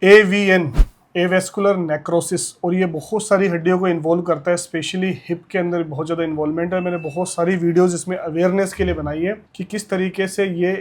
AVN avascular necrosis, और ये बहुत सारी हड्डियों को इन्वॉल्व करता है, स्पेशली हिप के अंदर बहुत ज़्यादा इन्वॉल्वमेंट है। मैंने बहुत सारी वीडियोस इसमें अवेयरनेस के लिए बनाई है कि किस तरीके से ये,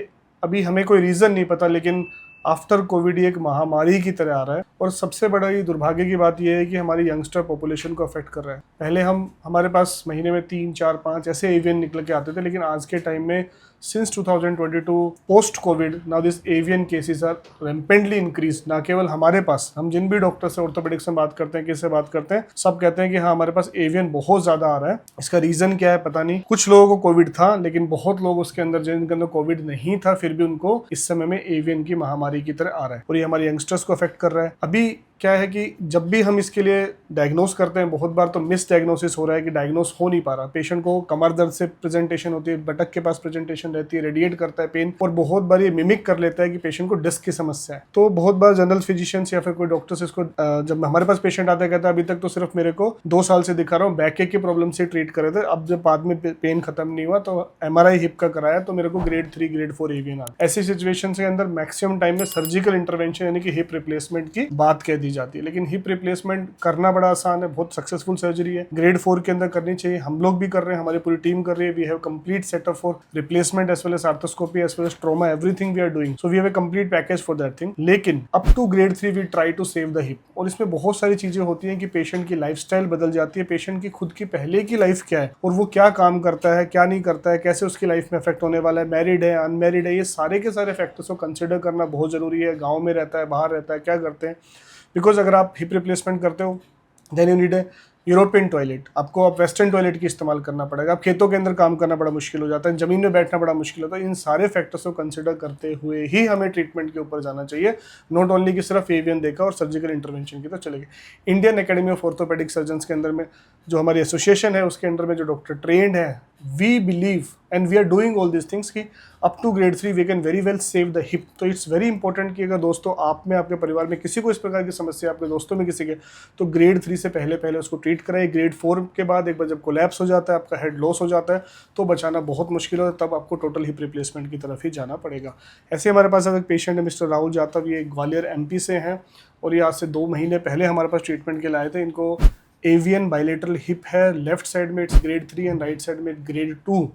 अभी हमें कोई रीज़न नहीं पता, लेकिन आफ्टर कोविड ये एक महामारी की तरह आ रहा है। और सबसे बड़ा ये दुर्भाग्य की बात यह है कि हमारी यंगस्टर पॉपुलेशन को अफेक्ट कर रहा है। पहले हमारे पास महीने में 3, 4, 5 ऐसे एवियन निकल के आते थे, लेकिन आज के टाइम में since 2022 post COVID now this avian cases are rampantly increase. ना केवल हमारे पास, हम जिन भी डॉक्टर से ऑर्थोपेडिक्स में बात करते हैं, किससे बात करते हैं, सब कहते हैं कि हाँ हमारे पास एवियन बहुत ज्यादा आ रहा है। इसका रीजन क्या है पता नहीं। कुछ लोगों को कोविड था, लेकिन बहुत लोग उसके अंदर जिनके अंदर कोविड नहीं था फिर भी उनको इस समय में एवियन की महामारी की तरह आ रहा है, और ये हमारे यंगस्टर्स को अफेक्ट कर रहा है। अभी क्या है कि जब भी हम इसके लिए डायग्नोस करते हैं, बहुत बार तो मिस डायग्नोसिस हो रहा है कि डायग्नोस हो नहीं पा रहा। पेशेंट को कमर दर्द से प्रेजेंटेशन होती है, बटक के पास प्रेजेंटेशन रहती है, रेडिएट करता है पेन, और बहुत बार ये मिमिक कर लेता है कि पेशेंट को डिस्क की समस्या है। तो बहुत बार जनरल फिजिशियंस या फिर कोई डॉक्टर्स इसको, जब हमारे पास पेशेंट आता है, कहता है अभी तक तो सिर्फ मेरे को 2 साल से दिखा रहा हूँ, बैक की प्रॉब्लम से ट्रीट कर रहे थे, अब जब बाद में पेन खत्म नहीं हुआ तो MRI हिप का कराया तो मेरे को ग्रेड 3 ग्रेड 4 एवियन आ गया। ऐसी सिचुएशन के अंदर मैक्सिमम टाइम में सर्जिकल इंटरवेंशन यानी कि हिप रिप्लेसमेंट की बात कह दी जाती है, लेकिन हिप रिप्लेसमेंट करना बड़ा आसान है, बहुत सक्सेसफुल सर्जरी है, ग्रेड 4 के अंदर करनी चाहिए। हम लोग भी कर रहे हैं, हमारी पूरी टीम कर रही है। We have complete setup for replacement as well as arthroscopy as well as trauma, everything we are doing, so we have a complete package for that thing. लेकिन up to grade 3 we try to save the hip, और इसमें बहुत सारी चीजें होती हैं कि patient की लाइफस्टाइल बदल जाती है, पेशेंट की खुद की पहले की लाइफ क्या है और वो क्या काम करता है, क्या नहीं करता है, कैसे उसकी लाइफ में इफेक्ट होने वाला है, मैरिड है, अनमैरिड है, ये सारे के सारे फैक्टर्स को कंसिडर करना बहुत जरूरी है। गाँव में रहता है, बाहर रहता है, क्या करते हैं, बिकॉज अगर आप हिप रिप्लेसमेंट करते हो then you need a European toilet, आपको अब वेस्टर्न टॉयलेट की इस्तेमाल करना पड़ेगा। आप खेतों के अंदर काम करना बड़ा मुश्किल हो जाता है, जमीन में बैठना बड़ा मुश्किल होता है। इन सारे फैक्टर्स को कंसिडर करते हुए ही हमें ट्रीटमेंट के ऊपर जाना चाहिए, नॉट ओनली कि सिर्फ एवियन देखा और सर्जिकल इंटरवेंशन की तो चलेगी। Indian academy of orthopaedic surgeons के अंदर में जो हमारी एसोसिएशन है, उसके अंदर में जो डॉक्टर ट्रेंड है, we believe and we are doing all this things कि up to grade 3 we can very well save the hip. तो इट्स वेरी इंपॉर्टेंट कि अगर दोस्तों आप में, आपके परिवार में किसी को इस प्रकार की समस्या, आपके दोस्तों में किसी के, तो ग्रेड 3 से पहले उसको ट्रीट कराइए। ग्रेड 4 के बाद एक बार जब कोलैप्स हो जाता है, आपका हेड लॉस हो जाता है, तो बचाना बहुत मुश्किल होता है, तब आपको टोटल हिप रिप्लेसमेंट की तरफ ही जाना पड़ेगा। ऐसे हमारे पास एक पेशेंट है मिस्टर राहुल जाटव, ये ग्वालियर MP से हैं, और ये आज से 2 महीने पहले हमारे पास ट्रीटमेंट के लिए आए थे। इनको एवियन बाइलेटरल हिप है, लेफ्ट साइड में it's grade 3 and right side में ग्रेड 2,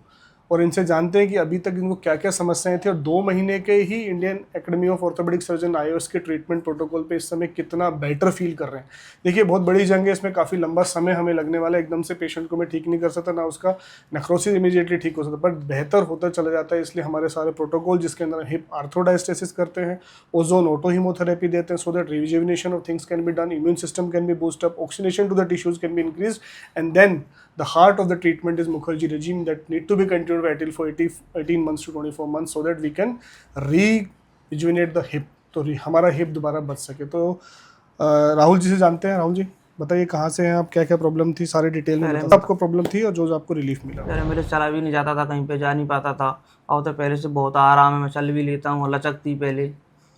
और इनसे जानते हैं कि अभी तक इनको क्या क्या समस्याएं थी, और 2 महीने के ही Indian academy of orthopaedic surgeon IOS के ट्रीटमेंट प्रोटोकॉल पे इस समय कितना बेटर फील कर रहे हैं। देखिए बहुत बड़ी जंग है, इसमें काफ़ी लंबा समय हमें लगने वाला है, एकदम से पेशेंट को मैं ठीक नहीं कर सकता, ना उसका नेक्रोसिस इमीडिएटली ठीक हो सकता, बट बेहतर होता चला जाता है। इसलिए हमारे सारे प्रोटोकॉल जिसके अंदर हिप आर्थोडायस्टेसिस करते हैं, ओजोन ऑटो हीमोथेरेपी देते हैं, so that rejuvenation of things can be done, immune system can be boost up, oxygenation to the tissues can be increase, and then the heart of the treatment is Mukherjee regime that need to be continued until for 18 months to 24 months so that we can rejuvenate the hip, तो हमारा hip दोबारा बच सके। तो राहुल जी से जानते हैं। राहुल जी बताइए कहाँ से हैं आप, क्या क्या प्रॉब्लम थी, सारे डिटेल में बताइए। आपको प्रॉब्लम थी और जो आपको रिलीफ मिला। पहले मेरे चला भी नहीं जाता था, कहीं पे जा नहीं पाता था, और तो पहले से बहुत आराम है, मैं चल भी लेता हूँ। लचक थी पहले,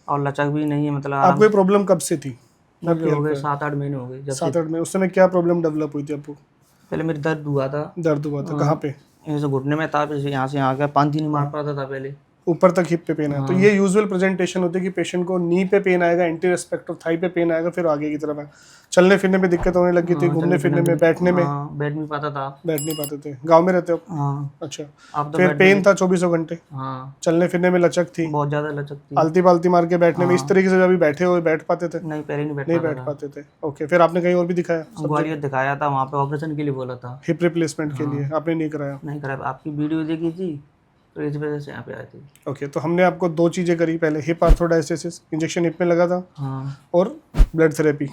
और लचक भी नहीं है, मतलब आपको ये प्रॉब्लम कब से थी? हो गए 7-8 महीने हो गए। 7-8 महीने। उस समय क्या प्रॉब्लम डेवलप हुई थी आपको? पहले मेरे दर्द हुआ था। दर्द हुआ था कहाँ पे? ऐसे घुटने में था, यहाँ से यहाँ गया, 5 दिन मार पाता था पहले, ऊपर तक हिप पे पेन है। तो ये यूजुअल प्रेजेंटेशन होती है कि पेशेंट को नी पे पेन आएगा, एंटी रेस्पेक्ट ऑफ थाई पे पेन आएगा, फिर आगे की तरफ है। चलने फिरने में दिक्कत होने लगी थी, घूमने फिरने में, बैठने में? बैठ नहीं पाता था। बैठ नहीं पाते थे। गांव में रहते हो? अच्छा। फिर पेन था 24 घंटे? चलने फिरने में लचक थी? बहुत ज्यादा लचक थी। आलती पालती मार के बैठने में, इस तरीके से अभी बैठे हुए बैठ पाते थे? नहीं, पहले नहीं बैठ पाते थे। ओके, फिर आपने कहीं और भी दिखाया? ग्वालियर दिखाया था, वहाँ पे ऑपरेशन के लिए बोला था, हिप रिप्लेसमेंट के लिए। आपने नहीं कराया? नहीं कराया, आपकी वीडियो देखी थी तो इस वजह से यहाँ पे आई थी। ओके, तो हमने आपको 2 चीज़ें करी। पहले हिप आर्थोडायस्टेसिस, इंजेक्शन हिप में लगा था, और ब्लड थेरेपी।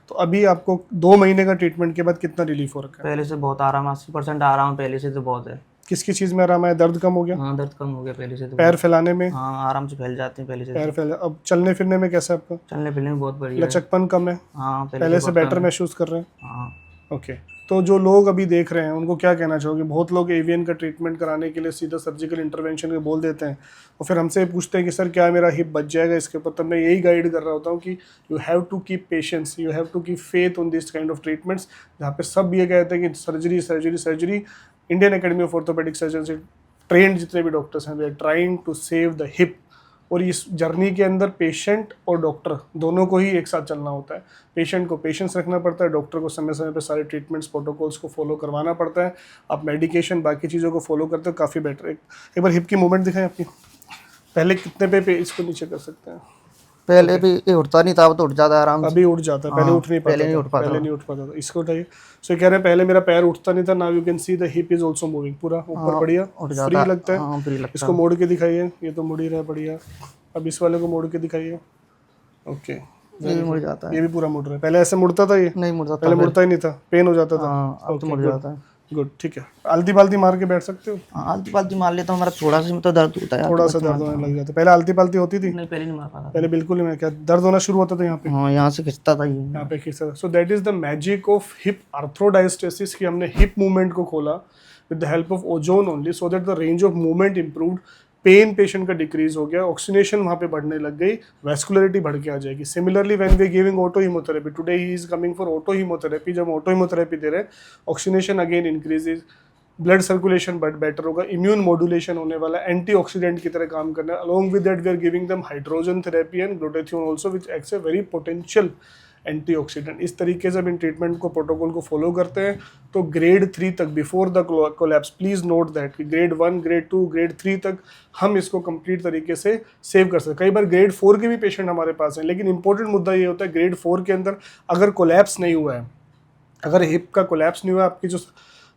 तो अभी आपको 2 महीने का ट्रीटमेंट के बाद कितना रिलीफ हो रखा है? पहले से बहुत आराम, 80% आराम पहले से तो बहुत है। किस चीज़ में आराम है? दर्द कम हो गया? हाँ, दर्द कम हो गया पहले से तो। पैर फैलाने में? हाँ, आराम से फैल जाते हैं पहले से। पैर फैल। अब चलने फिरने में कैसा है आपका? चलने फिरने में बहुत बढ़िया है। लचकपन कम है? हाँ, पहले से बेटर महसूस कर रहे हैं? हाँ। ओके, तो जो लोग अभी देख रहे हैं उनको क्या कहना चाहोगे? बहुत लोग एवियन का ट्रीटमेंट कराने के लिए सीधा सर्जिकल इंटरवेंशन के बोल देते हैं, और फिर हमसे पूछते हैं कि सर क्या मेरा हिप बच जाएगा इसके ऊपर? तब मैं यही गाइड कर रहा होता हूँ कि you have to keep patience, you have to keep faith on this kind of treatments, जहाँ पे सब ये कहते हैं कि surgery surgery surgery. Indian academy of orthopaedic Surgeon से ट्रेंड जितने भी डॉक्टर्स हैं, we are trying to save the hip. और इस जर्नी के अंदर पेशेंट और डॉक्टर दोनों को ही एक साथ चलना होता है। पेशेंट को पेशेंस रखना पड़ता है, डॉक्टर को समय समय पे सारे ट्रीटमेंट्स प्रोटोकॉल्स को फॉलो करवाना पड़ता है। आप मेडिकेशन बाकी चीज़ों को फॉलो करते हो, काफ़ी बेटर। एक बार हिप की मूवमेंट दिखाएं आपकी। पहले कितने पे इसको नीचे कर सकते हैं? पहले भी ये उठता नहीं था, अब तो उठ जाता है आराम से। अभी उठ जाता है, पहले हाँ, उठ नहीं पहले पाता नहीं था, उठ पाता पहले था। नहीं उठ पाता था। इसको उठाइए। सो कह रहे हैं पहले मेरा पैर उठता नहीं था, now you can see the hip is also moving, पूरा ऊपर हाँ, बढ़िया उठ जाता फ्री है। लगता है। हाँ, फ्री लगता इसको है। मोड़ के दिखाइए, ये तो मुड़ ही रहा है बढ़िया। अब इस वाले को मोड़ के दिखाइए। ओके, ये भी मुड़ जाता ये है। भी पूरा मुड़ रहा है। पहले ऐसे मुड़ता था ये? नहीं मुड़ जाता पहले फिर। मुड़ता ही नहीं था, पेन हो जाता था। हाँ, अब तो मुड़ जाता है। गुड, ठीक है। आलती पालती मार के बैठ सकते हो? हाँ, आलती पालती मार लेता हूँ, मेरा थोड़ा सा तो दर्द होता है। थोड़ा सा दर्द होने लग जाता है। पहले आलती पालती होती थी? नहीं, पहले नहीं मार पाता पहले बिल्कुल नहीं। क्या दर्द होना शुरू होता था यहाँ पे? था। हाँ, यहाँ से खिंचता था ये। यहाँ पे खींचता था। So that is the magic of hip arthrodiastasis, कि हमने हिप मूवमेंट को खोला with the help of ozone only, so that the range of movement improved, pain patient का डिक्रीज हो गया, ऑक्सीनेशन वहाँ पे बढ़ने लग गई, वैस्कुलरिटी बढ़ के आ जाएगी। Similarly when we giving auto haemotherapy, today he is coming for auto haemotherapy, जब ऑटो हीमोथेरेपी दे रहे हैं, oxygenation again increases, blood circulation better होगा, इम्यून मॉड्यूलेशन होने वाला, एंटीऑक्सीडेंट की तरह काम करना है। Along with that we are giving them hydrogen therapy and glutathione also, which acts a very potential antioxidant. इस तरीके से अब इन ट्रीटमेंट को प्रोटोकॉल को फॉलो करते हैं तो ग्रेड 3 तक, before the collapse, please note that कि ग्रेड 1, ग्रेड 2, ग्रेड 3 तक हम इसको कंप्लीट तरीके से सेव कर सकते हैं। कई बार ग्रेड 4 के भी पेशेंट हमारे पास हैं, लेकिन इंपॉर्टेंट मुद्दा ये होता है ग्रेड 4 के अंदर अगर कोलैप्स नहीं हुआ है, अगर हिप का कोलैप्स नहीं हुआ, आपकी जो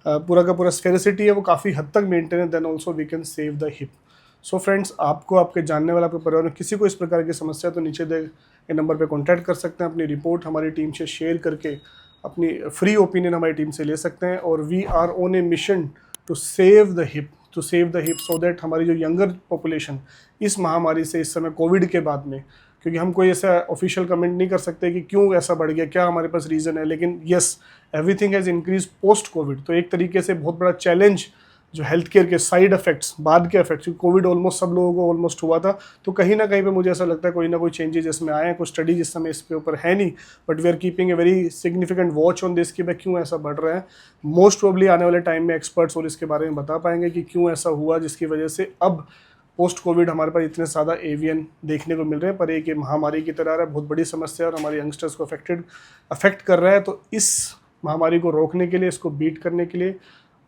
पूरा का पूरा स्फेरिसिटी है वो काफ़ी हद तक मेंटेन है, then also we can save the hip. So friends, आपको, आपके जानने वाले, आपके परिवार में किसी को इस प्रकार की समस्या, तो नीचे दे ये नंबर पे कांटेक्ट कर सकते हैं। अपनी रिपोर्ट हमारी टीम से शेयर करके अपनी फ्री ओपिनियन हमारी टीम से ले सकते हैं। और we are on a mission to save the hip, so that हमारी जो यंगर पॉपुलेशन इस महामारी से, इस समय कोविड के बाद में, क्योंकि हम कोई ऐसा ऑफिशियल कमेंट नहीं कर सकते कि क्यों ऐसा बढ़ गया, क्या हमारे पास रीज़न है, लेकिन yes, everything has increase post Covid. तो एक तरीके से बहुत बड़ा चैलेंज जो हेल्थ केयर के साइड इफेक्ट्स, बाद के इफेक्ट्स, कोविड ऑलमोस्ट सब लोगों को ऑलमोस्ट हुआ था, तो कहीं ना कहीं पे मुझे ऐसा लगता है कोई ना कोई चेंजेस इसमें आए हैं। कुछ स्टडी जिस समय इसके ऊपर है नहीं, but we are keeping a very significant watch on this कि भाई क्यों ऐसा बढ़ रहा है। मोस्ट प्रोबेबली आने वाले टाइम में एक्सपर्ट्स और इसके बारे में बता पाएंगे कि क्यों ऐसा हुआ, जिसकी वजह से अब पोस्ट कोविड हमारे पास इतने ज़्यादा एवियन देखने को मिल रहे हैं। पर एक ये महामारी की तरह आ रहा है, बहुत बड़ी समस्या है और हमारे यंगस्टर्स को अफेक्ट कर रहा है। तो इस महामारी को रोकने के लिए, इसको बीट करने के लिए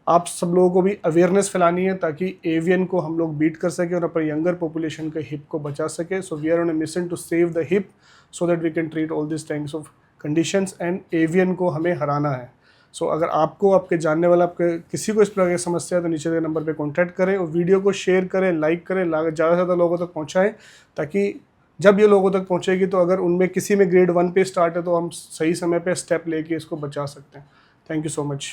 आप सब लोगों को भी अवेयरनेस फैलानी है, ताकि एवियन को हम लोग बीट कर सकें और अपने यंगर पॉपुलेशन के हिप को बचा सके। So we are on a mission to save the hip, so that we can treat all this types of conditions, and avian को हमें हराना है। सो अगर आपको, आपके जानने वाला, आपके किसी को इस प्रकार की समस्या है, तो नीचे के नंबर पे कांटेक्ट करें और वीडियो को शेयर करें, लाइक करें, ज़्यादा से ज़्यादा लोगों तक पहुंचाएं, ताकि जब ये लोगों तक पहुंचेगी तो अगर उनमें किसी में ग्रेड 1 पे स्टार्ट है तो हम सही समय पे स्टेप लेके इसको बचा सकते हैं। Thank you so much.